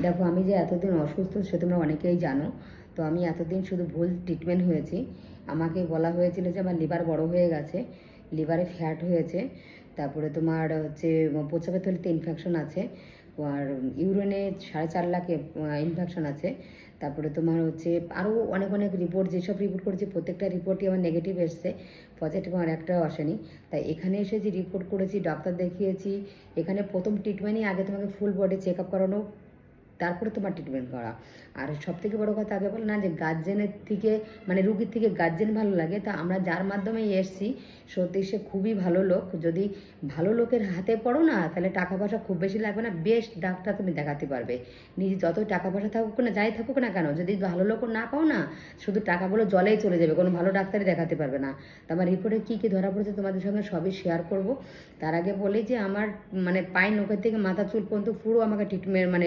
দেখো, আমি যে এতদিন অসুস্থ সে তোমরা অনেকেই জানো। তো আমি এতদিন শুধু ভুল ট্রিটমেন্ট হয়েছি। আমাকে বলা হয়েছিল যে আমার লিভার বড় হয়ে গেছে, লিভারে ফ্যাট হয়েছে, তারপরে তোমার হচ্ছে প্রস্রাবের থলিতে ইনফেকশন আছে, আর ইউরিনে 4.5 লাখ ইনফেকশন আছে। তারপরে তোমার হচ্ছে আরও অনেক অনেক রিপোর্ট, যেসব রিপোর্ট করেছি প্রত্যেকটা রিপোর্টই আমার নেগেটিভ এসছে, পজিটিভ আমার একটাও আসেনি। তাই এখানে এসে যে রিপোর্ট করেছি, ডাক্তার দেখিয়েছি, এখানে প্রথম ট্রিটমেন্টই আগে তোমাকে ফুল বডি চেক আপ করানো, তারপরে তোমার ট্রিটমেন্ট করা। আর সবথেকে বড় কথা আগে বলো না যে গার্জেনের থেকে, মানে রুগীর থেকে গার্জেন ভালো লাগে। তা আমরা যার মাধ্যমে এসছি সত্যি সে খুবই ভালো লোক। যদি ভালো লোকের হাতে পড়ো না, তাহলে টাকা পয়সা খুব বেশি লাগবে না, বেস্ট ডাক্তার তুমি দেখাতে পারবে। নিজে যতই টাকা পয়সা থাকুক না, যাই থাকুক না কেন, যদি ভালো লোক না পাও না, শুধু টাকাগুলো জলেই চলে যাবে, কোনো ভালো ডাক্তারই দেখাতে পারবে না। তো আমার রিপোর্টে কী কী ধরা পড়েছে তোমাদের সঙ্গে সবই শেয়ার করব। তার আগে বলি যে আমার মানে পায়ের নখের থেকে মাথা চুল পর্যন্ত পুরো আমাকে ট্রিটমেন্ট মানে